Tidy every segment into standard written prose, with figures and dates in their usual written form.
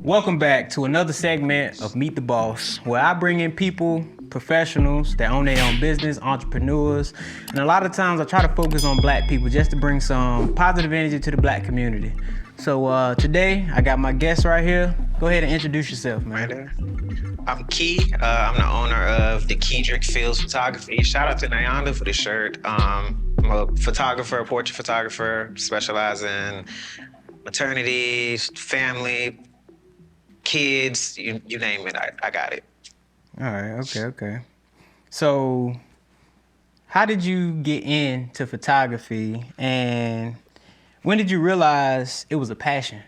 Welcome back to another segment of Meet the Boss, where I bring in people, professionals that own their own business, entrepreneurs, and a lot of times I try to focus on black people just to bring some positive energy to the black community. So today I got my guest right here. Go ahead and introduce yourself, Right man. there. I'm Key. I'm the owner of the Kedrick Fields Photography. Shout out to Nyanda for the shirt. I'm a photographer, a portrait photographer, specialize in maternity, family, kids, you name it, I got it. All right, okay. So, how did you get into photography, and when did you realize it was a passion?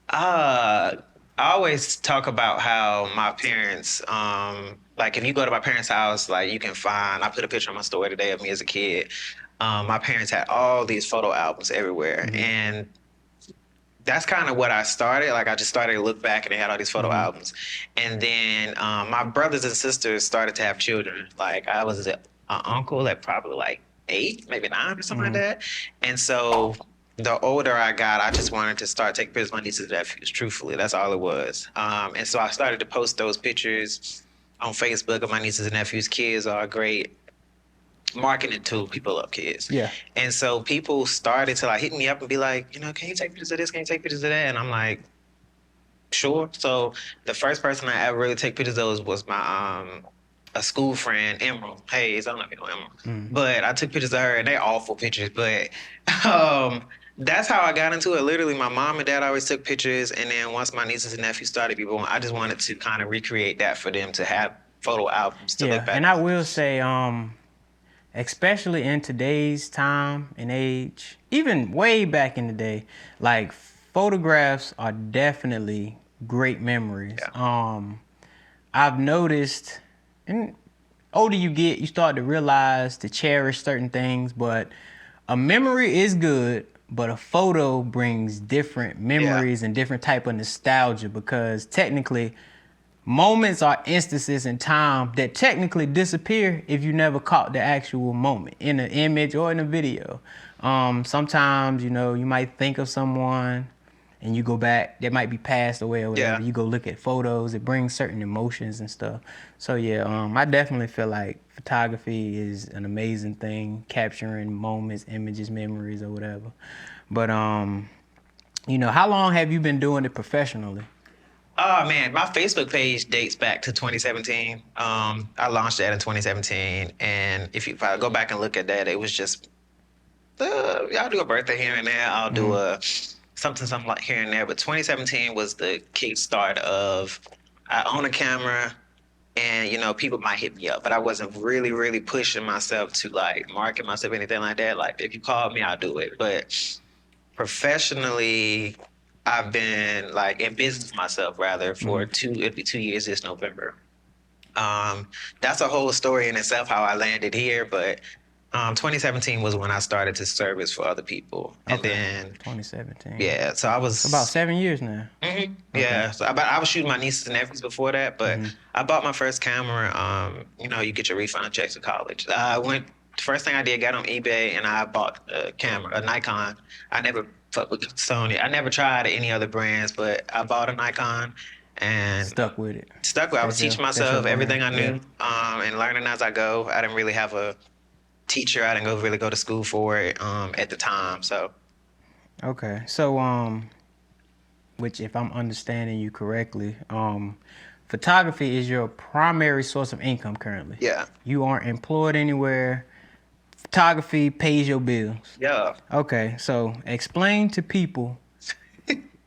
Uh, I always talk about how my parents, like if you go to my parents' house, like you can find, I put a picture on my story today of me as a kid. My parents had all these photo albums everywhere. And that's kind of what I started. Like I just started to look back and they had all these photo albums. And then my brothers and sisters started to have children. Like I was an uncle at probably like 8, maybe 9 or something like that. And so the older I got, I just wanted to start taking pictures of my nieces and nephews. Truthfully, that's all it was. And so I started to post those pictures on Facebook of my nieces and nephews. Kids are great marketing tool. People love kids. Yeah. And so people started to like hit me up and be like, can you take pictures of this? Can you take pictures of that? And I'm like, sure. So the first person I ever really take pictures of was my a school friend, Emerald. Hey, I don't know if you know Emerald. But I took pictures of her and they're awful pictures. But that's how I got into it. Literally, my mom and dad always took pictures. And then once my nieces and nephews started being born, I just wanted to kind of recreate that for them to have photo albums to look Yeah, back and I on. will say, especially in today's time and age, even way back in the day, like photographs are definitely great memories. Yeah. I've noticed, and older you get, you start to realize to cherish certain things, but a memory is good, but a photo brings different memories and different type of nostalgia, because technically moments are instances in time that technically disappear if you never caught the actual moment in an image or in a video. Sometimes, you might think of someone and you go back, they might be passed away or whatever. Yeah. You go look at photos, it brings certain emotions and stuff. So yeah, I definitely feel like photography is an amazing thing, capturing moments, images, memories, or whatever. But how long have you been doing it professionally? Oh man, my Facebook page dates back to 2017. I launched that in 2017, and if I go back and look at that, it was just I'll do a birthday here and there. I'll do a something like here and there. But 2017 was the kickstart of I own a camera, and people might hit me up, but I wasn't really pushing myself to like market myself anything like that. Like if you call me, I'll do it. But professionally, I've been like in business myself rather for it'd be 2 years this November. That's a whole story in itself how I landed here, but 2017 was when I started to service for other people. And then 2017. yeah, so I was About 7 years now. yeah, so I was shooting my nieces and nephews before that, but I bought my first camera. You get your refund checks at college. First thing I did, got on eBay and I bought a camera, a Nikon. I never fucked with Sony. I never tried any other brands, but I bought a Nikon and Stuck with it. I was teaching myself everything I knew, Yeah. and learning as I go. I didn't really have a teacher. I didn't really go to school for it at the time. So Okay. So, which if I'm understanding you correctly, photography is your primary source of income currently. yeah, You aren't employed anywhere. Photography pays your bills. yeah. Okay. So explain to people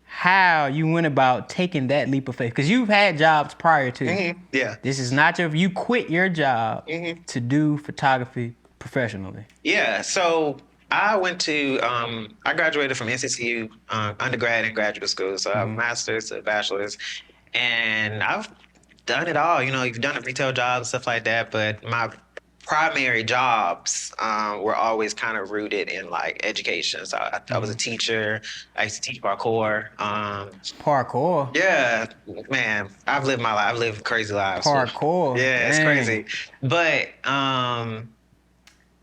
how you went about taking that leap of faith, because you've had jobs prior to. Yeah. This is not you quit your job to do photography professionally. Yeah. So I went to I graduated from NCCU undergrad and graduate school. So I have a master's, a bachelor's, and I've done it all. You've done a retail job and stuff like that, but my primary jobs were always kind of rooted in like education. So I was a teacher. I used to teach parkour. Parkour. Yeah, man, I've lived my life. I've lived crazy lives. Parkour. Yeah, it's Dang. crazy. But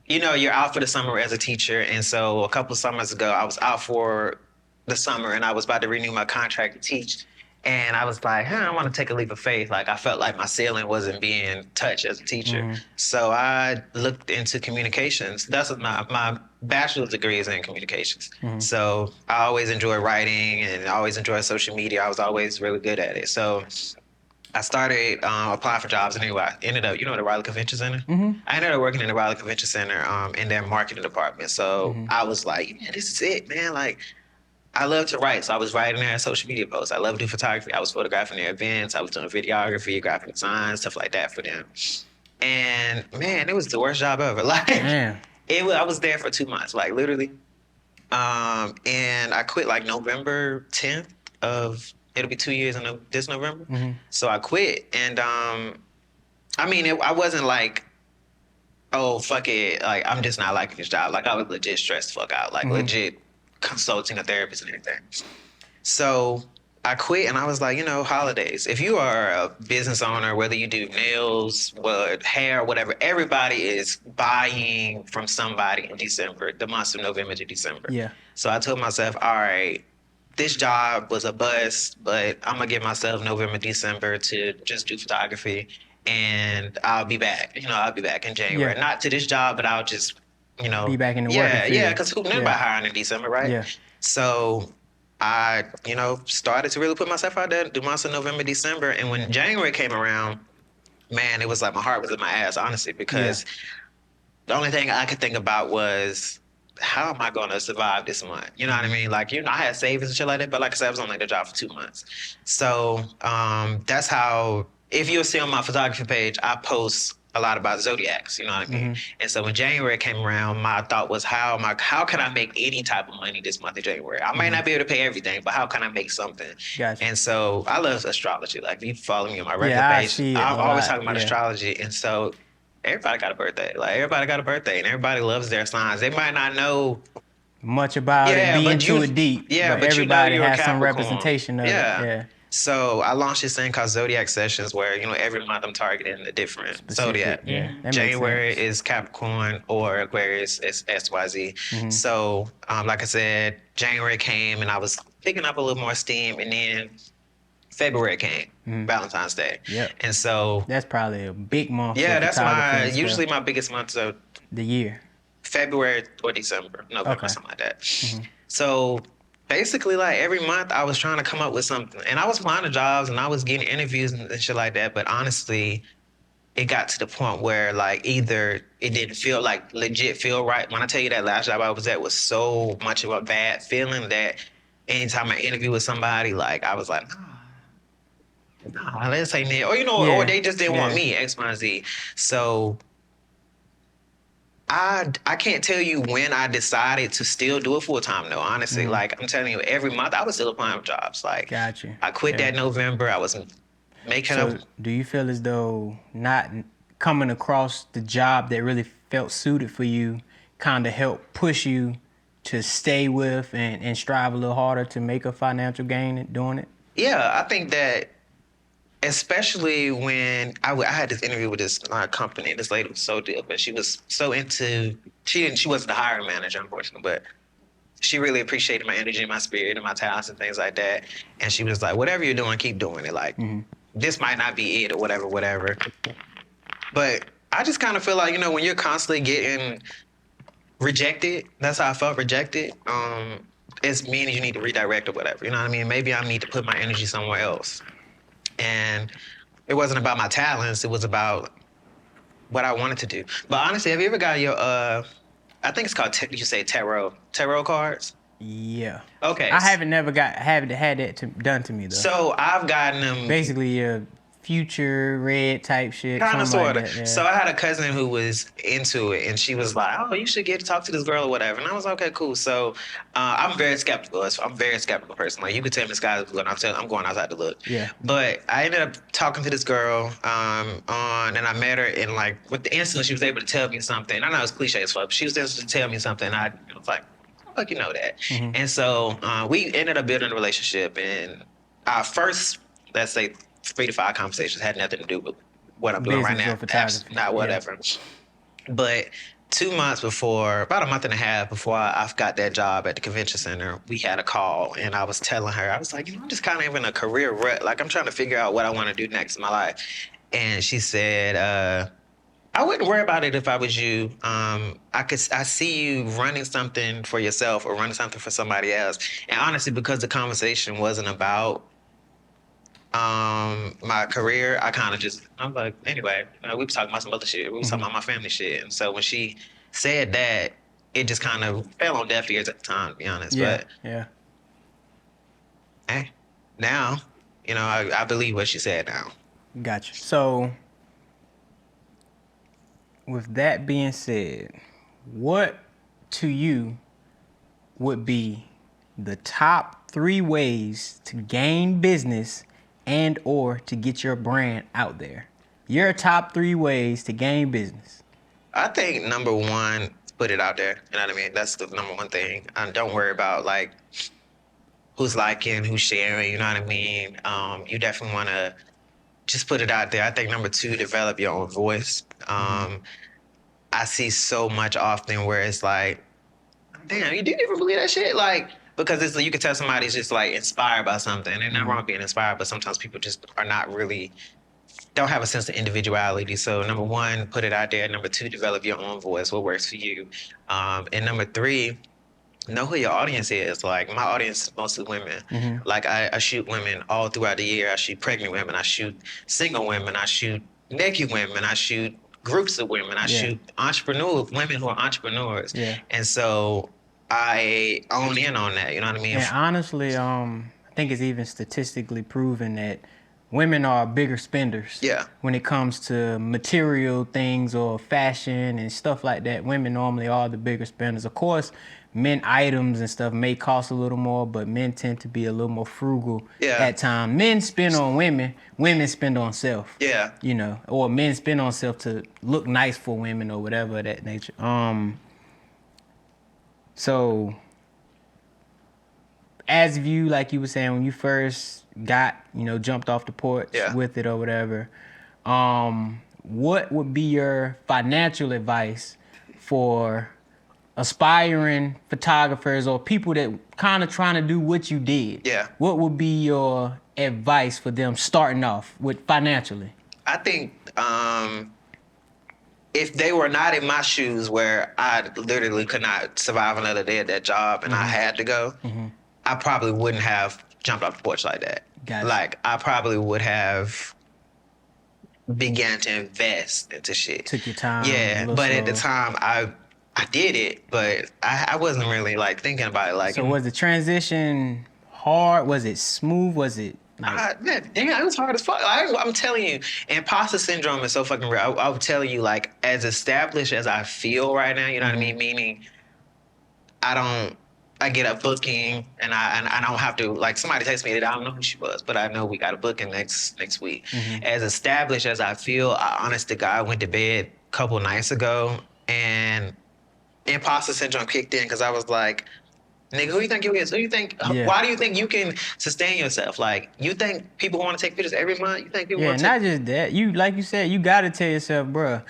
you're out for the summer as a teacher, and so a couple of summers ago, I was out for the summer, and I was about to renew my contract to teach. And I was like, I want to take a leap of faith. Like I felt like my ceiling wasn't being touched as a teacher. So I looked into communications. That's what my bachelor's degree is in communications. So I always enjoyed writing and I always enjoyed social media. I was always really good at it. So I started applying for jobs, and anyway, I ended up, the Raleigh Convention Center. I ended up working in the Raleigh Convention Center in their marketing department. So I was like, yeah, this is it, man. Like, I love to write, so I was writing their social media posts. I love to do photography. I was photographing their events. I was doing videography, graphic design, stuff like that for them. And man, it was the worst job ever. Like, Man. I was there for 2 months, like literally. And I quit like November 10th of. It'll be 2 years in this November. So I quit, and I mean, I wasn't like, oh fuck it, like I'm just not liking this job. Like I was legit stressed the fuck out, like legit consulting a therapist and everything. So I quit, and I was like, holidays. If you are a business owner, whether you do nails, hair, whatever, everybody is buying from somebody in December, the months of November to December. Yeah. So I told myself, all right, this job was a bust, but I'm gonna give myself November, December to just do photography, and I'll be back. I'll be back in January. Yeah. Not to this job, but I'll just, Be back in the working yeah, field. because who knew about hiring in December, right? Yeah. So I, started to really put myself out there, do months of November, December, and when January came around, man, it was like my heart was in my ass, honestly, because the only thing I could think about was, how am I going to survive this month? You know what I mean? Like, I had savings and shit like that, but like I said, I was only at the job for 2 months. So that's how, if you'll see on my photography page, I post a lot about zodiacs, you know what I mean? And so when January came around, my thought was, how can I make any type of money this month of January? I might not be able to pay everything, but how can I make something? Gotcha. And so I love astrology. Like, if you follow me on my regular I page, see it I'm a always lot, talking about astrology. And so everybody got a birthday. Like, everybody got a birthday, and everybody loves their signs. They might not know much about it, be into it deep. Yeah, but but everybody you're a has some Capricorn. representation of it. Yeah. So I launched this thing called Zodiac Sessions, where every month I'm targeting a different Specific, zodiac. yeah. That makes January sense. is Capricorn, or Aquarius is XYZ. So like I said, January came and I was picking up a little more steam, and then February came, Valentine's Day. Yep. And so That's probably a big month. yeah, for that's photography and stuff. usually my biggest month of the year. February or December, November, Okay. something like that. So basically, like every month, I was trying to come up with something, and I was applying to jobs and I was getting interviews and shit like that. But honestly, it got to the point where like either it didn't feel like legit feel right. When I tell you that last job I was at was so much of a bad feeling that anytime I interview with somebody, like I was like, nah, let's say Ned, or or they just didn't want me, X, Y, and Z. So I can't tell you when I decided to still do it full time though, honestly. Like I'm telling you, every month I was still applying for jobs. Like Gotcha. I quit that November. I was making So up. do you feel as though not coming across the job that really felt suited for you kind of helped push you to stay with and strive a little harder to make a financial gain at doing it? Yeah, I think that, especially when I had this interview with this company. This lady was so dope, but she was so into. She wasn't the hiring manager, unfortunately, but she really appreciated my energy, my spirit, and my talents and things like that. And she was like, "Whatever you're doing, keep doing it. Like this might not be it, or whatever." But I just kind of feel like, when you're constantly getting rejected, that's how I felt, rejected. It's meaning you need to redirect or whatever. You know what I mean? Maybe I need to put my energy somewhere else. And it wasn't about my talents. It was about what I wanted to do. But honestly, have you ever got your, I think it's called, you say tarot cards? Yeah. Okay. I haven't had that done to me though. So I've gotten them. Basically, future red type shit. Kind of, sort of. Like that, yeah. So I had a cousin who was into it, and she was like, "Oh, you should get to talk to this girl or whatever." And I was like, "Okay, cool." So I'm very skeptical. I'm a very skeptical person. Like you could tell me the sky's blue, and I'm going outside to look. Yeah. But I ended up talking to this girl and I met her, and like with the instant she was able to tell me something. I know it's cliche as fuck, but she was able to tell me something. And I was like, "Fuck, you know that." And so we ended up building a relationship, and our first, let's say, 3 to 5 conversations had nothing to do with what I'm doing right Business now. or photography. Not whatever. But 2 months before, about a month and a half before I got that job at the convention center, we had a call, and I was telling her, I was like, I'm just kind of in a career rut. Like, I'm trying to figure out what I want to do next in my life. And she said, I wouldn't worry about it if I was you. I see you running something for yourself or running something for somebody else. And honestly, because the conversation wasn't about my career, I'm like, anyway, we was talking about some other shit. We was talking about my family shit. And so when she said that, it just kind of fell on deaf ears at the time, to be honest. Yeah. But Yeah. hey, now, I believe what she said now. Gotcha. So, with that being said, what to you would be the top 3 ways to gain business and or to get your brand out there? Your top 3 ways to gain business. I think number one, put it out there. You know what I mean? That's the number one thing. And don't worry about like who's liking, who's sharing. You know what I mean? You definitely want to just put it out there. I think number 2, develop your own voice. I see so much often where it's like, damn, you didn't even believe that shit? Like, because it's you can tell somebody's just like inspired by something. And not wrong being inspired, but sometimes people just are not really, don't have a sense of individuality. So number 1, put it out there. Number 2, develop your own voice, what works for you. And number 3, know who your audience is. Like, my audience is mostly women. Like, I shoot women all throughout the year. I shoot pregnant women. I shoot single women. I shoot naked women. I shoot groups of women. I shoot women who are entrepreneurs. Yeah. And so I own in on that. You know what I mean? And honestly, I think it's even statistically proven that women are bigger spenders. Yeah. When it comes to material things or fashion and stuff like that, women normally are the bigger spenders. Of course, men items and stuff may cost a little more, but men tend to be a little more frugal at times. Men spend on women, women spend on self. Yeah. Or men spend on self to look nice for women or whatever of that nature. So, as of you, like you were saying, when you first got, jumped off the porch with it or whatever, what would be your financial advice for aspiring photographers or people that kind of trying to do what you did? Yeah. What would be your advice for them starting off with financially? I think if they were not in my shoes where I literally could not survive another day at that job and I had to go, I probably wouldn't have jumped off the porch like that. Gotcha. Like, I probably would have began to invest into shit. Took your time. Yeah, but at the time, I did it, but I wasn't really, like, thinking about it. Like, so was the transition hard? Was it smooth? Was it like... man, damn, it was hard as fuck. I'm telling you, imposter syndrome is so fucking real. I'll tell you, like, as established as I feel right now, you know what I mean? Meaning, I get a booking and I don't have to, like, somebody texts me that I don't know who she was, but I know we got a booking next week. As established as I feel, honest to God, I went to bed a couple nights ago and imposter syndrome kicked in because I was like, nigga, who you think you is? Who you think? Yeah. Why do you think you can sustain yourself? Like, you think people want to take pictures every month? You think people want to not just that. You, like you said, you got to tell yourself, bruh,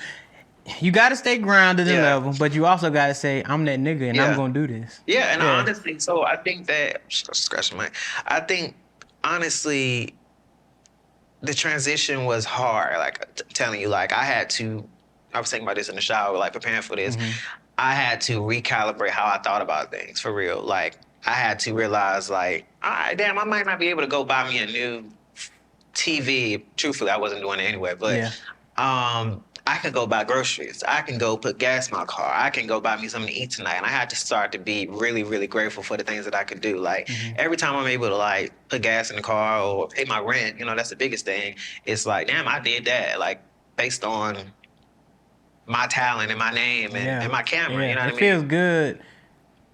you got to stay grounded in level, but you also got to say, I'm that nigga and I'm going to do this. Yeah, and honestly, so I think that, scratching my, I think, honestly, the transition was hard. Like, telling you, like, I was thinking about this in the shower, like, preparing for this. I had to recalibrate how I thought about things, for real. Like, I had to realize, like, all right, damn, I might not be able to go buy me a new TV. Truthfully, I wasn't doing it anyway, but I can go buy groceries. I can go put gas in my car. I can go buy me something to eat tonight. And I had to start to be really, really grateful for the things that I could do. Like, every time I'm able to, like, put gas in the car or pay my rent, that's the biggest thing. It's like, damn, I did that, like, based on my talent and my name and my camera. You know what I mean? It feels good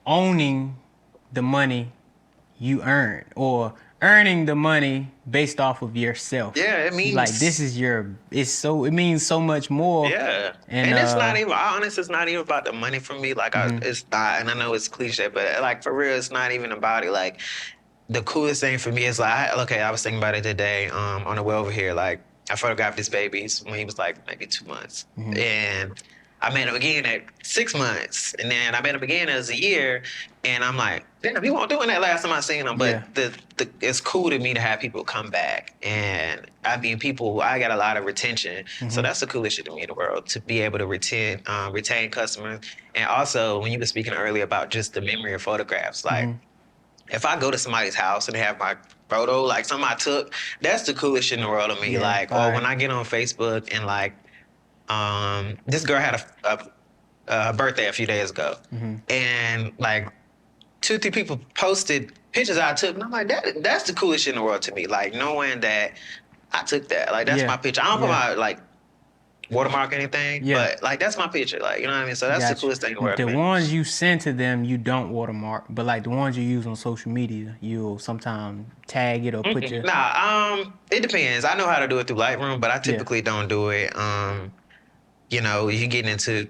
owning the money you earn or earning the money based off of yourself. Yeah, it means like this is it means so much more. Yeah, and it's not even, honest, it's not even about the money for me. Like, it's not, and I know it's cliche, but, like, for real, it's not even about it. Like, the coolest thing for me is, like, I was thinking about it today on the way over here. Like, I photographed his babies when he was, like, maybe 2 months. And I met him again at 6 months, and then I met him again as a year, and I'm like, damn, he wasn't doing that last time I seen him. Yeah. But the it's cool to me to have people come back, and I mean, I got a lot of retention, so that's the coolest shit to me in the world, to be able to retain customers, and also when you were speaking earlier about just the memory of photographs, like. If I go to somebody's house and they have my photo, like something I took, that's the coolest shit in the world to me. Yeah, Like, or fire. when I get on Facebook and like, this girl had a birthday a few days ago, and like 2, 3 people posted pictures I took, and I'm like, that's the coolest shit in the world to me. Like knowing that I took that, like that's Yeah, my picture. I don't put yeah. my like watermark or anything, Yeah. but like that's my picture. Like you know what I mean. So that's the Gotcha. coolest thing in the world The to me. ones you send to them, you don't watermark, but like the ones you use on social media, you'll sometimes tag it or put your. Nah, it depends. I know how to do it through Lightroom, but I Yeah. typically don't do it. You know, you get into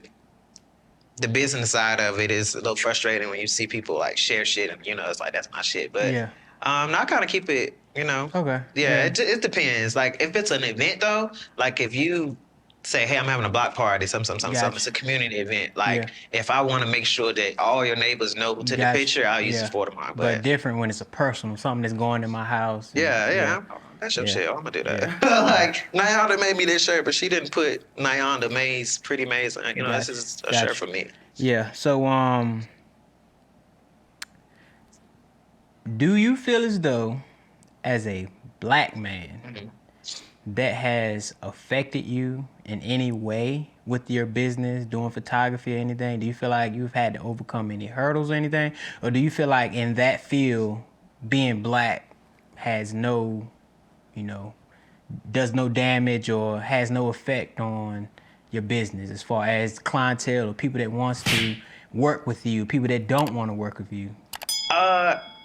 the business side of it is a little frustrating when you see people like share shit and you know it's like that's my shit. But Yeah. no, I kind of keep it. You know. Okay. Yeah, it depends. Like if it's an event though, like if you say, hey, I'm having a block party, something, Gotcha. it's a community event. Like Yeah. if I want to make sure that all your neighbors know to the Gotcha. picture, I'll use Yeah. the photo mark. But But different when it's a personal, something that's going in my house. And, yeah, that's your Yeah. shit. I'm gonna do that. Yeah. Like Nyanda made me this shirt, but she didn't put Nyanda Mays, Pretty Mays. You know, this Gotcha. is a Gotcha. shirt for me. Yeah. So do you feel as though, as a black man, that has affected you in any way with your business, doing photography or anything? Do you feel like you've had to overcome any hurdles or anything? Or do you feel like in that field, being black has no, does no damage or has no effect on your business as far as clientele or people that wants to work with you, people that don't want to work with you?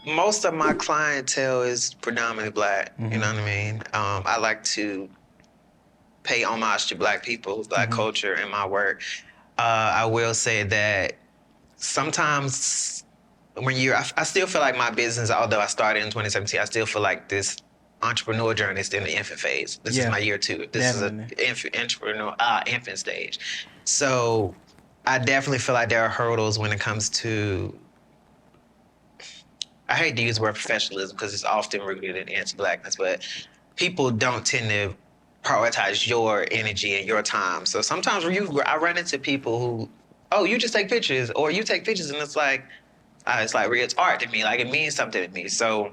Most of my clientele is predominantly black. You know what I mean? I like to pay homage to black people, black culture in my work. I will say that sometimes when I still feel like my business, although I started in 2017, I still feel like this entrepreneur journey is still in the infant phase. This is Yeah, my year 2. This definitely. is an infant stage. So I definitely feel like there are hurdles when it comes to, I hate to use the word professionalism because it's often rooted in anti-blackness, but people don't tend to prioritize your energy and your time. So sometimes I run into people who, oh, you just take pictures, or you take pictures, and it's like it's art to me. Like it means something to me. So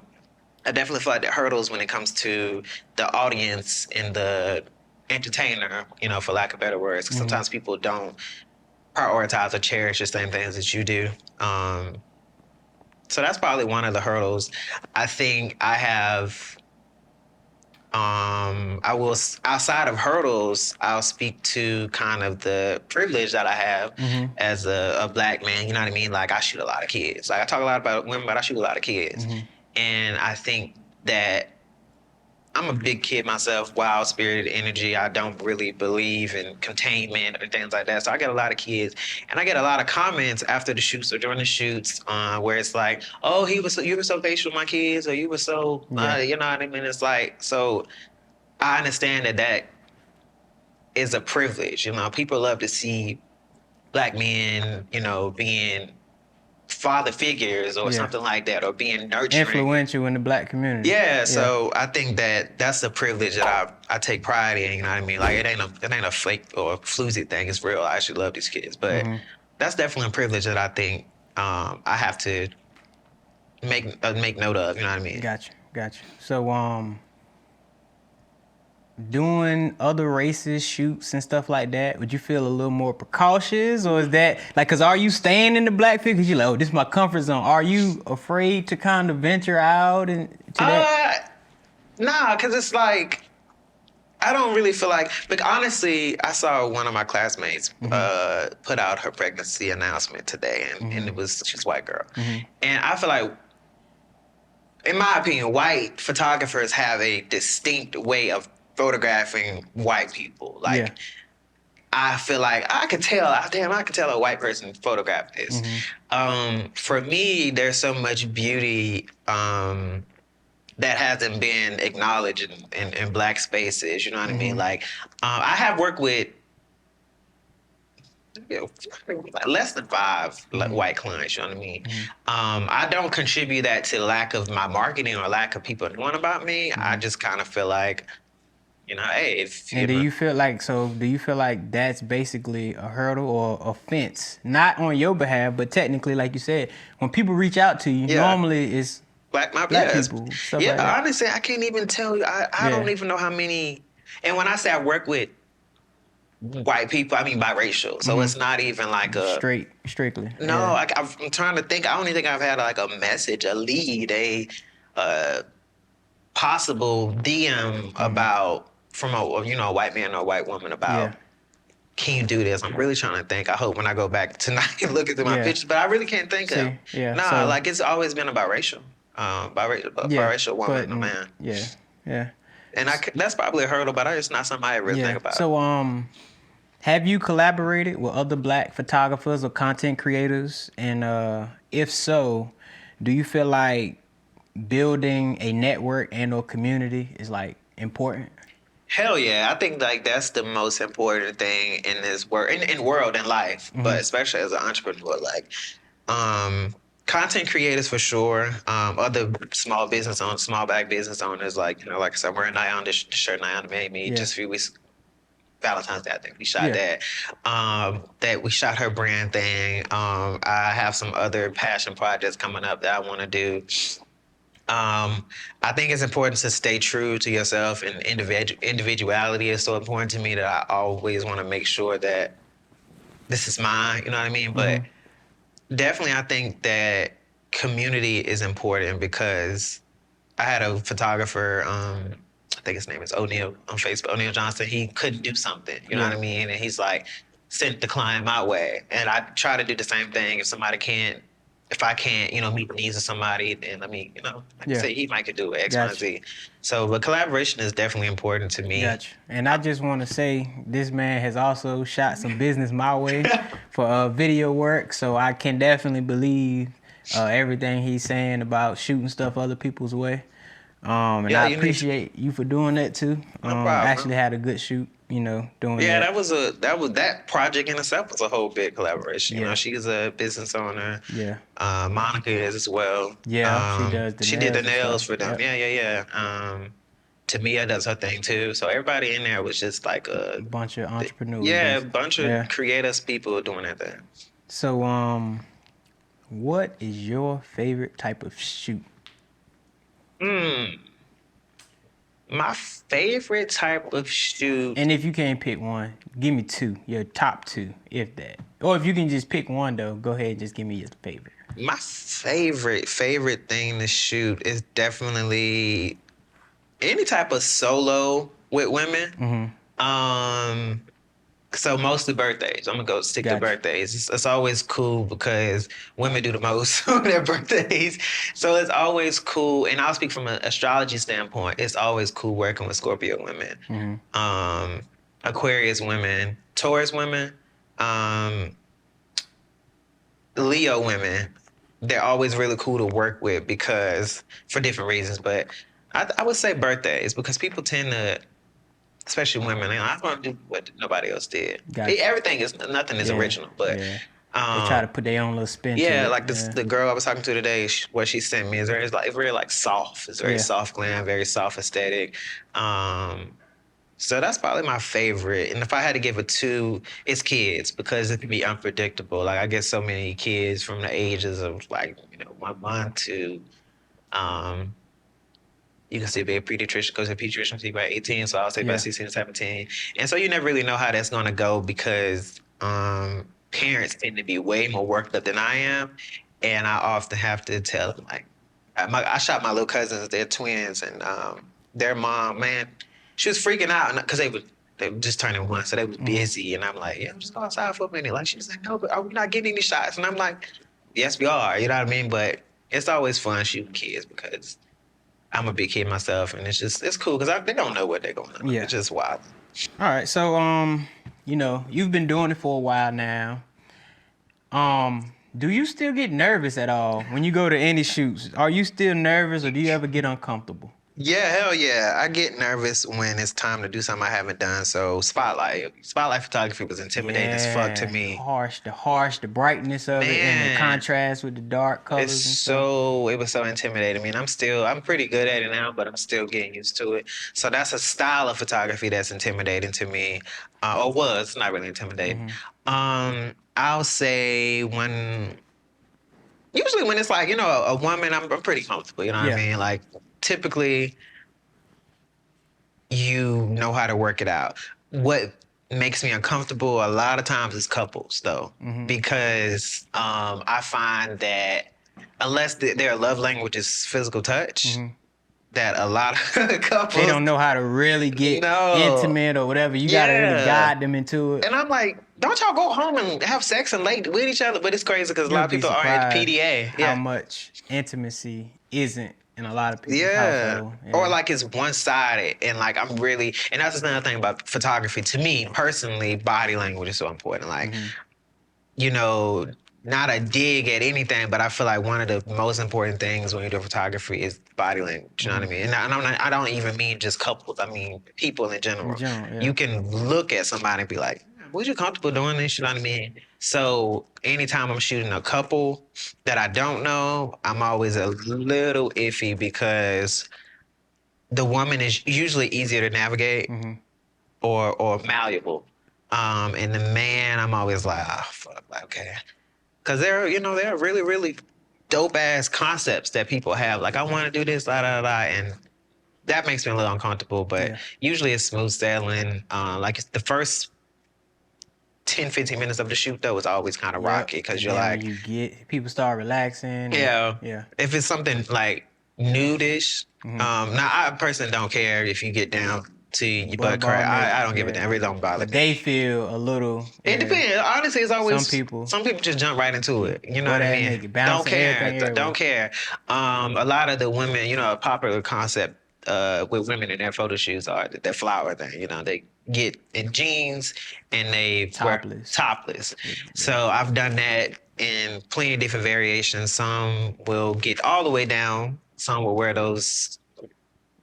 I definitely feel like the hurdles when it comes to the audience and the entertainer, you know, for lack of better words. 'Cause sometimes people don't prioritize or cherish the same things that you do. So that's probably one of the hurdles. I think I have. I will, outside of hurdles, I'll speak to kind of the privilege that I have as a black man. You know what I mean? Like I shoot a lot of kids. Like I talk a lot about women, but I shoot a lot of kids. And I think that I'm a big kid myself, wild spirited energy. I don't really believe in containment or things like that. So I get a lot of kids, and I get a lot of comments after the shoots or during the shoots, where it's like, "Oh, you were so patient with my kids, or you were so, Yeah. you know what I mean?" It's like, so I understand that is a privilege. You know, people love to see black men, you know, being father figures or Yeah. something like that, or being nurturing. Influential in the black community. Yeah, so I think that that's a privilege that I take pride in. You know what I mean? Like it ain't a fake or a floozy thing. It's real. I actually love these kids, but that's definitely a privilege that I think I have to make note of. You know what I mean? Gotcha. So doing other races, shoots and stuff like that, would you feel a little more precautious, or is that like, cause are you staying in the black field? Cause you're like, oh, this is my comfort zone. Are you afraid to kind of venture out and to that? Nah, because it's like I don't really feel like. But honestly, I saw one of my classmates put out her pregnancy announcement today, and she's a white girl, and I feel like, in my opinion, white photographers have a distinct way of photographing white people. Like, Yeah. I feel like I could tell a white person photographed this. For me, there's so much beauty that hasn't been acknowledged in black spaces. You know what I mean? Like, I have worked with you know, less than 5 white clients. You know what I mean? I don't contribute that to lack of my marketing or lack of people knowing about me. I just kind of feel like, hey, if And do you feel like that's basically a hurdle or offense? Not on your behalf, but technically, like you said, when people reach out to you, Yeah. normally it's black black people, stuff like that. honestly, I can't even tell you. I don't even know how many. And when I say I work with white people, I mean biracial. So it's not even like a Strictly. no. Yeah. I'm trying to think. I don't even think I've had like a message, a lead, a possible DM about from a white man or a white woman about. Yeah. Can you do this? I'm really trying to think. I hope when I go back tonight and look at my Yeah. pictures, but I really can't think of. See, yeah, Nah, so- like it's always been about racial, biracial woman, but, a man. Yeah. And that's probably a hurdle, but it's not something I really think about. So, have you collaborated with other black photographers or content creators? And if so, do you feel like building a network and or community is like important? Hell yeah, I think like that's the most important thing in this world, in world and life, but especially as an entrepreneur, like content creators for sure. Other small business owners, small back business owners, like like I said, wearing Nyan, the shirt Nyan made me just a few weeks. Valentine's Day, I think we shot that. That we shot her brand thing. I have some other passion projects coming up that I want to do. I think it's important to stay true to yourself, and individuality is so important to me that I always want to make sure that this is mine. You know what I mean? But definitely, I think that community is important because I had a photographer. I think his name is O'Neal on Facebook. O'Neal Johnson. He couldn't do something. You know what I mean? And he's like, sent the client my way, and I try to do the same thing. If I can't, meet the needs of somebody, then let me, like I say, he might could do X, Y, and Z. So, but collaboration is definitely important to me. Gotcha. And I just want to say, this man has also shot some business my way for video work, so I can definitely believe everything he's saying about shooting stuff other people's way. And I appreciate you for doing that too. No problem. I actually had a good shoot, doing that. Yeah, that project in itself was a whole big collaboration. She's a business owner. Yeah. Monica is as well. Yeah, she does. She did the nails for them. Yep. Yeah. Tamia does her thing too. So everybody in there was just like a bunch of entrepreneurs. Yeah, a bunch of creative people doing that thing. So, what is your favorite type of shoot? My favorite type of shoot. And if you can't pick one, give me two. Your top two, if that. Or if you can just pick one though, go ahead and just give me your favorite. My favorite thing to shoot is definitely any type of solo with women. So mostly birthdays. I'm gonna go stick to birthdays. It's always cool because women do the most on their birthdays. So it's always cool. And I'll speak from an astrology standpoint. It's always cool working with Scorpio women, Aquarius women, Taurus women, Leo women. They're always really cool to work with because for different reasons. But I would say birthdays because people tend to, especially women, I want to do what nobody else did. Nothing is original, but they try to put their own little spin. Yeah, to it. like the girl I was talking to today, what she sent me is very like soft. It's very soft glam, very soft aesthetic. So that's probably my favorite. And if I had to give a two, it's kids because it can be unpredictable. Like I get so many kids from the ages of like 1 month to you can see be a pediatrician, goes to pediatrician till about 18, so I'll say about 16 to 17. And so you never really know how that's going to go because parents tend to be way more worked up than I am. And I often have to tell them, like, I shot my little cousins, they're twins, and their mom, man, she was freaking out because they were just turning 1, so they was busy. And I'm like, yeah, just go outside for a minute. Like, she was like, no, but are we not getting any shots? And I'm like, yes, we are, you know what I mean? But it's always fun shooting kids because I'm a big kid myself, and it's cool because they don't know what they're going on. Yeah. It's just wild. All right, so you've been doing it for a while now. Do you still get nervous at all when you go to any shoots? Are you still nervous, or do you ever get uncomfortable? Yeah, hell yeah. I get nervous when it's time to do something I haven't done. So spotlight photography was intimidating as fuck to Yeah, me. the brightness of it, and the Man, contrast with the dark colors and stuff. it was so intimidating. I mean, I'm pretty good at it now, but I'm still getting used to it. So that's a style of photography that's intimidating to me, or was not really intimidating. Hmm. I'll say usually when it's like, a woman, I'm pretty comfortable. You know what I Yeah. mean? Like typically you know how to work it out. What makes me uncomfortable a lot of times is couples though, Hmm. because I find that unless their love language is physical touch, Hmm. that a lot of They couples don't know how to really get no, intimate or whatever. You got to really yeah. guide them into it. And I'm like, don't y'all go home and have sex and late with each other? But it's crazy because a You'll lot of be people are in surprised PDA. how Yeah. much intimacy isn't in a lot of people's Yeah. household. Or Yeah. like it's one sided and like and that's another thing about photography. To me personally, body language is so important. Like, Hmm. you know, not a dig at anything, but I feel like one of the most important things when you do photography is body language. You know what I Hmm. mean? And I don't even mean just couples. I mean people in In general. general, yeah. You can look at somebody and be like, "Was you comfortable doing this?" You know what I mean? So anytime I'm shooting a couple that I don't know, I'm always a little iffy because the woman is usually easier to navigate Hmm. or malleable. And the man, I'm always like, ah, fuck, like, okay. Cause there are really, really dope ass concepts that people have. Like, I want to do this, da da da, and that makes me a little uncomfortable. But Yeah. usually it's smooth sailing. Like it's the first 10, 15 minutes of the shoot though is always kind of Yep. rocky because And you're then when like, you get people start relaxing and yeah, yeah. if it's something like nudish, Hmm. now I personally don't care if you get down to your butt Butterball crack. I naked, don't give a yeah. damn. It really don't bother But me. they feel a little, It yeah. depends. Honestly, it's Some always people some people just jump right into get it. You know what butt I ass mean? naked, Don't bouncing care. everything Don't everywhere. care. A lot of the women, a popular concept with women in their photo shoots are that flower thing. They get in jeans and they wear Topless. topless. So Yeah. I've done that in plenty of different variations. Some will get all the way down. Some will wear those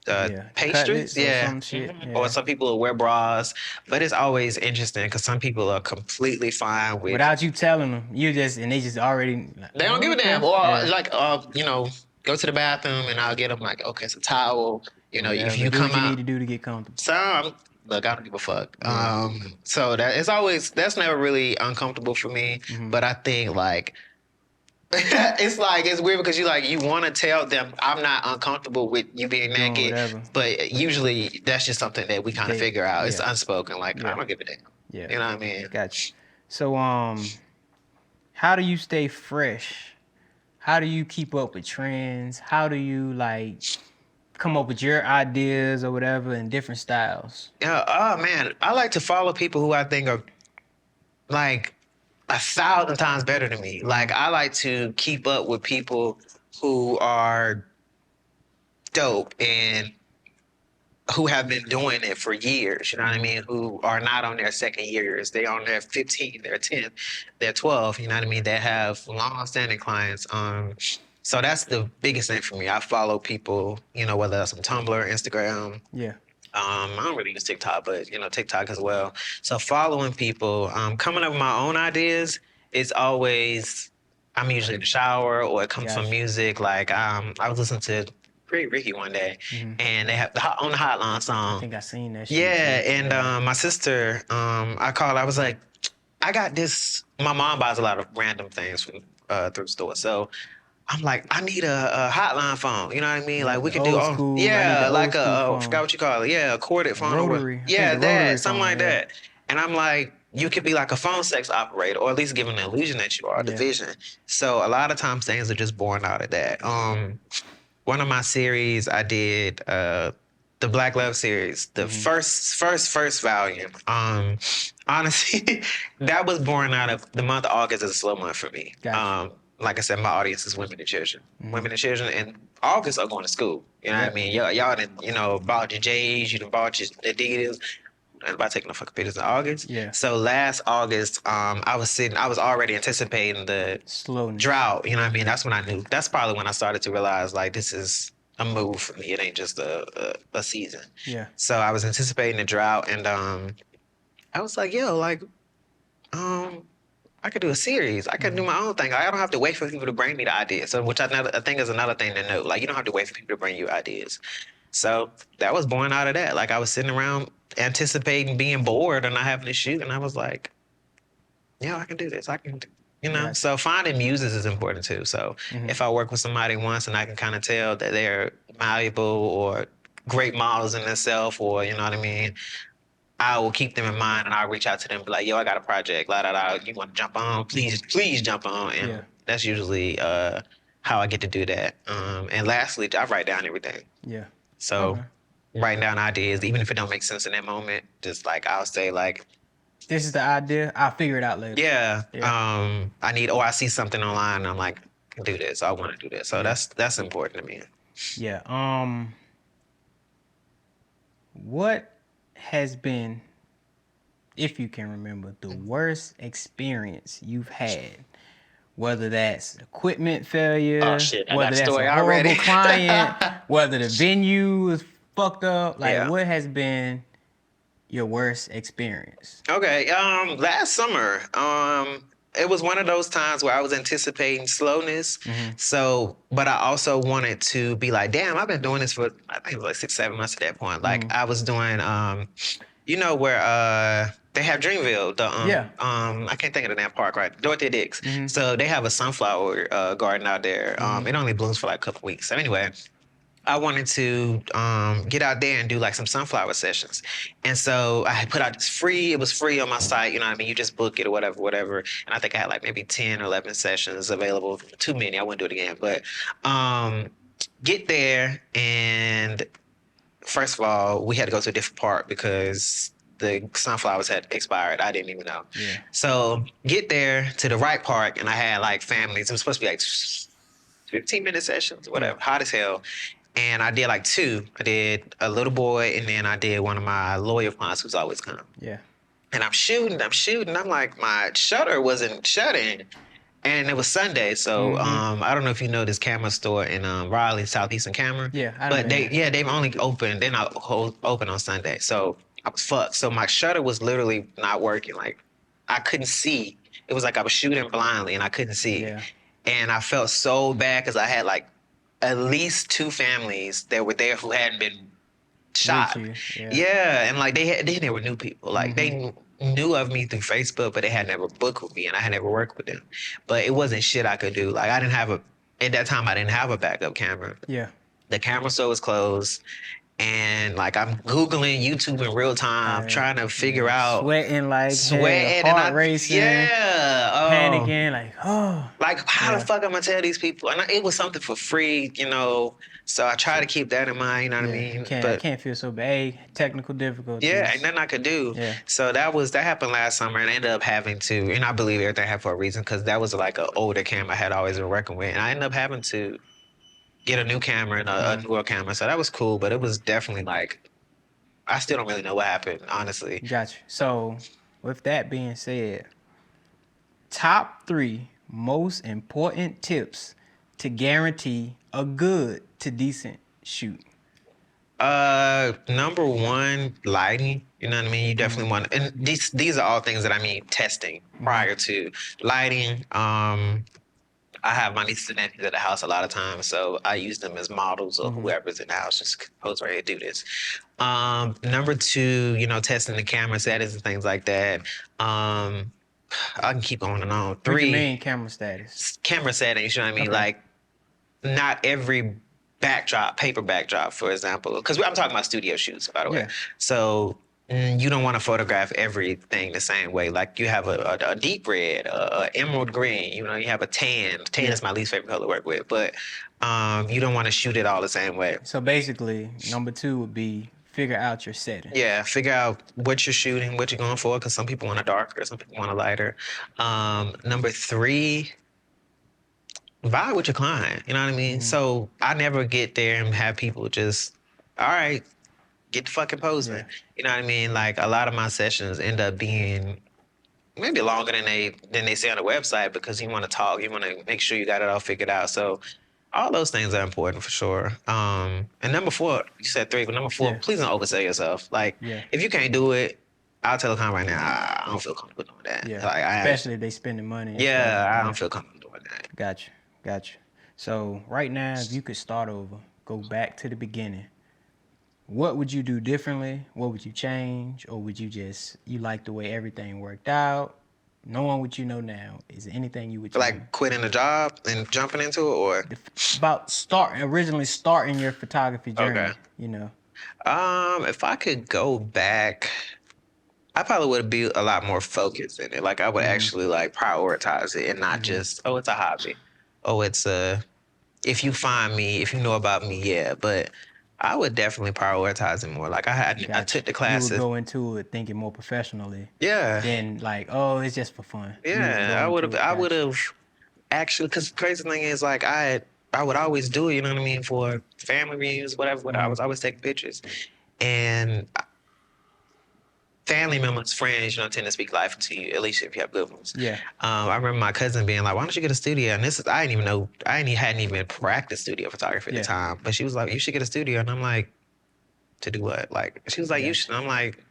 Yeah. The pastries, cutlets or yeah. some shit. Or Yeah. some people will wear bras, but it's always interesting because some people are completely fine with. Without you telling them, and they just already like, They don't oh, give a damn. okay. Or Yeah. like, go to the bathroom and I'll get them like, okay, it's a towel. If Whatever. you Do come what you need out, to do to get comfortable. some look, I don't give a fuck. Yeah. So that's never really uncomfortable for me. Hmm. But I think like it's weird because you want to tell them I'm not uncomfortable with you being Doing naked, whatever. but usually that's just something that we kind of They figure out. It's yeah. unspoken. Like I Yeah. don't give a damn. Yeah. You know what I mean? Gotcha. So how do you stay fresh? How do you keep up with trends? How do you like come up with your ideas or whatever in different styles? Yeah. Oh man, I like to follow people who I think are like 1,000 times better than me. Like I like to keep up with people who are dope and who have been doing it for years, you know what I mean? Who are not on their second years. They on their 15, their 10, their 12, you know what I mean? They have long-standing clients. So that's the biggest thing for me. I follow people, whether that's on Tumblr, Instagram. Yeah. I don't really use TikTok, but TikTok as well. So following people, coming up with my own ideas, it's always I'm usually in the shower or it comes from Gotcha. music. Like I was listening to Pretty Ricky one day, Hmm. and they have on the Hotline I song. think I seen that shit Yeah, too. and Yeah. my sister, I called. I was like, I got this. My mom buys a lot of random things from thrift store, so I'm like, I need a hotline phone. You know what I mean? Like Yep. we The could do, old oh school. I need the yeah, old like school I forgot phone. what you call it. Yeah, a corded A phone or what? rotary. I think Yeah, the rotary that something phone. like Yeah. that. And I'm like, you could be like a phone sex operator, or at least give an illusion that you are the Yeah. vision. So a lot of times things are just born out of that. One of my series I did, the Black Love series, the Hmm. first volume. Honestly, that was born out of the month of August is a slow month for me. Gotcha. Like I said, my audience is women and children. Hmm. Women and children, and August are going to school. You know what I Yep. mean? Y'all done, bought your J's, you done bought your Adidas. I'm about taking no fucking pictures in August. Yeah. So last August, I was already anticipating the Slowness. drought. You know what I mean? That's when I knew. That's probably when I started to realize like this is a move for me. It ain't just a season. Yeah. So I was anticipating the drought, and I was like, yo, like, um, I could do a series. I could do my own thing. I don't have to wait for people to bring me the ideas. So, which I think is another thing to note. Like, you don't have to wait for people to bring you ideas. So that was born out of that. Like, I was sitting around anticipating being bored and not having to shoot, and I was like, yeah, I can do this. I can, you know. Gotcha. So finding muses is important too. So Mhm. if I work with somebody once and I can kind of tell that they're malleable or great models in themselves, or you know what I mean, I will keep them in mind and I'll reach out to them and be like, yo, I got a project, la da da. You want to jump on? Please jump on. And Yeah. that's usually how I get to do that. And lastly, I write down everything. Yeah. So Okay. writing down ideas, even if it don't make sense in that moment, just like I'll say like, This is the idea. I'll figure it out later. yeah, Yeah. I need, or I see something online and I'm like, I can do this. I want to do this. So Yeah. that's important to me. Yeah. What has been, if you can remember, the worst experience you've had? Whether that's equipment failure, Oh, shit, I got whether a that's story a horrible already. client, whether the venue is fucked up. Like, Yeah. what has been your worst experience? Okay. Last summer, it was one of those times where I was anticipating slowness. So, but I also wanted to be like, damn, I've been doing this for I think it was like 6, 7 months at that point. Like I was doing, you know, where they have Dreamville, the Yeah. I can't think of the damn park, right? Dorothy Dix. So they have a sunflower garden out there. It only blooms for like a couple weeks. So anyway, I wanted to get out there and do like some sunflower sessions. And so I had put out this free, it was free on my site, you know what I mean? You just book it or whatever, whatever. And I think I had like maybe 10 or 11 sessions available. Too many, I wouldn't do it again. But get there, and first of all, we had to go to a different park because the sunflowers had expired. I didn't even know. Yeah. So get there to the right park, and I had like families. It was supposed to be like 15-minute sessions, whatever, hot as hell. And I did like two. I did a little boy, and then I did one of my loyal clients who's always come. Yeah. And I'm shooting. I'm like, my shutter wasn't shutting. And it was Sunday, so I don't know if you know this camera store in Raleigh, Southeastern Camera. Yeah, I but know. they've only opened. They're not open on Sunday, so I was fucked. So my shutter was literally not working. Like I couldn't see. It was like I was shooting blindly and I couldn't see. Yeah. And I felt so bad because I had like at least two families that were there who hadn't been shot. With you, yeah. Yeah, and like they were new people. Like they knew of me through Facebook, but they had never booked with me, and I had never worked with them. But it wasn't shit I could do. Like I didn't have at that time. I didn't have a backup camera. Yeah. The camera store was closed, and like I'm googling YouTube in real time, trying to figure out Sweating like sweating hell, and heart racing, panicking, like, oh. like how the fuck am I gonna tell these people? And it was something for free, you know. So I try to keep that in mind, you know what I mean? I can't feel so bad. Hey, technical difficulties. Yeah, ain't nothing I could do. Yeah. So that happened last summer, and I ended up having to, and I believe everything happened for a reason, because that was like an older camera I had always been working with, and I ended up having to get a new camera and a newer camera. So that was cool, but it was definitely like, I still don't really know what happened, honestly. Gotcha. So, with that being said, top 3 most important tips to guarantee a good to decent shoot. Number one, lighting. You know what I mean? You definitely want, and these are all things that I mean testing prior to lighting. I have my nieces and nephews at the house a lot of times, so I use them as models of whoever's in the house. Just pose right here, do this. Number two, you know, testing the camera settings and things like that. I can keep on and on. What do you 3, mean camera status? camera settings. You know what I mean? Okay. Like, not every backdrop, paper backdrop, for example, because I'm talking about studio shoots, by the way. Yeah. So you don't want to photograph everything the same way. Like you have a deep red, a emerald green. You know, you have a tan. Tan is my least favorite color to work with, but you don't want to shoot it all the same way. So basically, number 2 would be figure out your setting. Yeah, figure out what you're shooting, what you're going for, because some people want a darker, some people want a lighter. Number 3, vibe with your client. You know what I mean? So I never get there and have people just, all right, get the fucking posing. Yeah. You know what I mean? Like a lot of my sessions end up being maybe longer than they say on the website, because you want to talk, you want to make sure you got it all figured out. So All those things are important for sure. And number four, you said three, but number four, Yeah. please don't oversell yourself. Like, Yeah. if you can't do it, I'll tell the client right now, I don't feel comfortable doing that. Yeah. Like, Especially if they spending money and stuff. yeah, I Yeah. don't feel comfortable doing that. Gotcha. Gotcha. So right now, if you could start over, go back to the beginning, what would you do differently? What would you change? Or would you just, you like the way everything worked out? Knowing what you know now, is there anything you would change? Like quitting the job and jumping into it, or About originally starting your photography journey, okay. you know? If I could go back, I probably would be a lot more focused in it. Like I would actually like prioritize it and not just, oh, it's a hobby. Oh, it's a, if you find me, if you know about me, yeah. But I would definitely prioritize it more. Like I Gotcha. took the You would classes. go into it thinking more professionally Yeah. than like, oh, it's just for fun. You would Yeah. go I would into have, it. I would Gotcha. have actually, because the crazy thing is like I would always do it, you know what I mean, for family reunions, whatever. I was always taking pictures. And family members, friends, tend to speak life into you, at least if you have good ones. Yeah. I remember my cousin being like, "Why don't you get a studio?" And this is, I didn't even know, hadn't even practiced studio photography at Yeah. the time. But she was like, "You should get a studio," and I'm like, "To do what?" Like she was like, "You Gotcha. should." I'm like,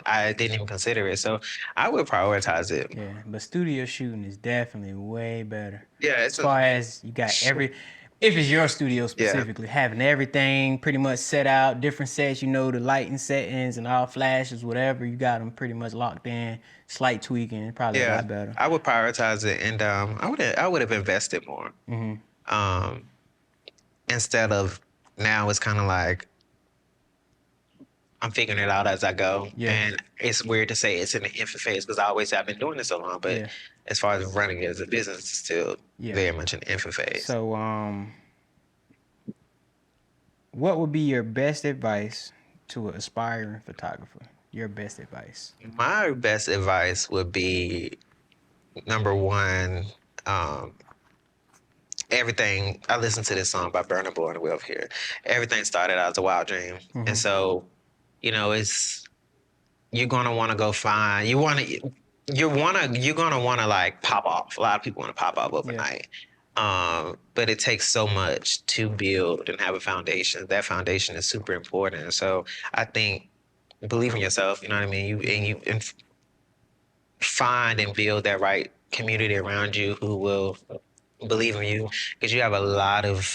I didn't even consider it, so I would prioritize it. Yeah, but studio shooting is definitely way better. Yeah, As far as you got if it's your studio specifically, having everything pretty much set out, different sets, the lighting settings and all flashes, whatever, you got them pretty much locked in, slight tweaking, probably a yeah. lot better. I would prioritize it, and I would have invested more. Instead of now, it's kind of like I'm figuring it out as I go. Yeah. And it's weird to say it's in the infant phase because I always have been doing this so long. But Yeah. as far as running it as a business, it's still Yeah. very much in the infant phase. So, what would be your best advice to an aspiring photographer? Your best advice. My best advice would be number one, everything. I listened to this song by Burna Boy and Will here. Everything started out as a wild dream. And so, it's, you're gonna want to go find. You're gonna want to like pop off. A lot of people want to pop off overnight. But it takes so much to build and have a foundation. That foundation is super important. So I think believe in yourself. You know what I mean. You find and build that right community around you who will believe in you, because you have a lot of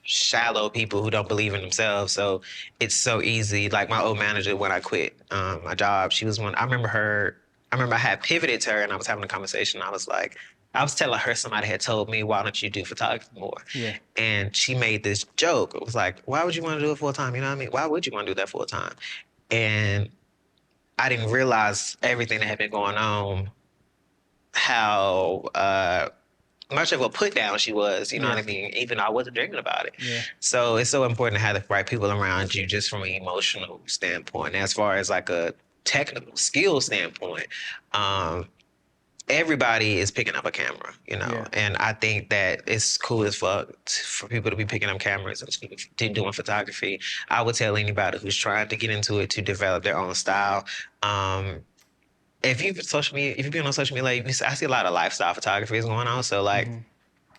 shallow people who don't believe in themselves. So it's so easy. Like my old manager, when I quit my job, she was one. I remember I had pivoted to her and I was having a conversation. I was telling her somebody had told me, "Why don't you do photography more?" Yeah. And she made this joke. It was like, "Why would you want to do it full time?" You know what I mean? Why would you want to do that full time? And I didn't realize everything that had been going on, how much of a put down she was, you know what I mean? Even though I wasn't dreaming about it. Yeah. So it's so important to have the right people around you just from an emotional standpoint. As far as like a technical skill standpoint, everybody is picking up a camera, Yeah. and I think that it's cool as fuck for people to be picking up cameras and doing photography. I would tell anybody who's trying to get into it to develop their own style. If you've been on social media, I see a lot of lifestyle photography is going on. So like,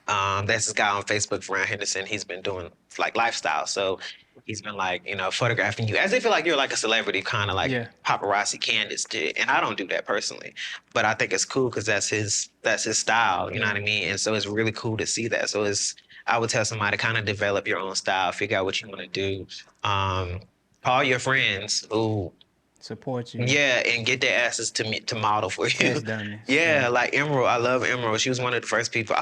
there's this guy on Facebook, Ryan Henderson. He's been doing like lifestyle. So he's been like, photographing you as if like you're like a celebrity, kind of like paparazzi Candace did. And I don't do that personally, but I think it's cool because that's his style. You know what I mean? And so it's really cool to see that. So I would tell somebody kind of develop your own style, figure out what you want to do. Call your friends who support you. yeah, and get their asses to model for you. Test dummies. Yeah, like Emerald. I love Emerald. She was one of the first people.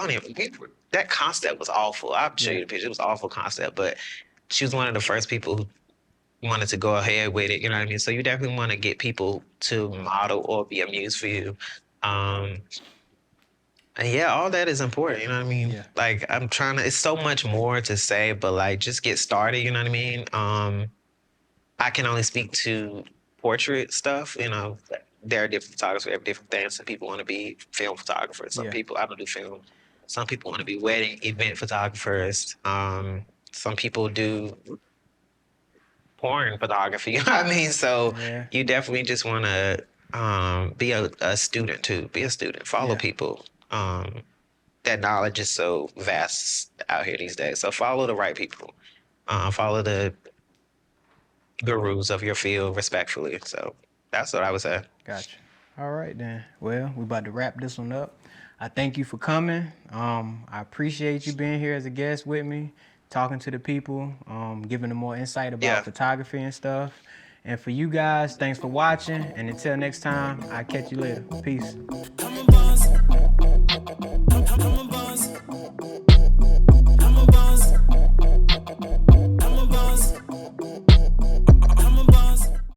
That concept was awful. I'll show you the picture. It was an awful concept, but she was one of the first people who wanted to go ahead with it. You know what I mean? So you definitely want to get people to model or be a muse for you. And yeah, all that is important. You know what I mean? Yeah. Like it's so much more to say, but like just get started. You know what I mean? I can only speak to portrait stuff. There are different photographers for every different thing. Some people want to be film photographers. Some people, I don't do film. Some people want to be wedding event photographers. Some people do porn photography. You know what I mean? So you definitely just want to be a student too. Be a student. Follow people that that knowledge is so vast out here these days. So follow the right people. Follow the gurus of your field respectfully. So that's what I would say. Gotcha. All right then. Well, we about to wrap this one up. I thank you for coming. I appreciate you being here as a guest with me, talking to the people, giving them more insight about Yeah. photography and stuff. And for you guys, thanks for watching. And until next time, I'll catch you later. Peace.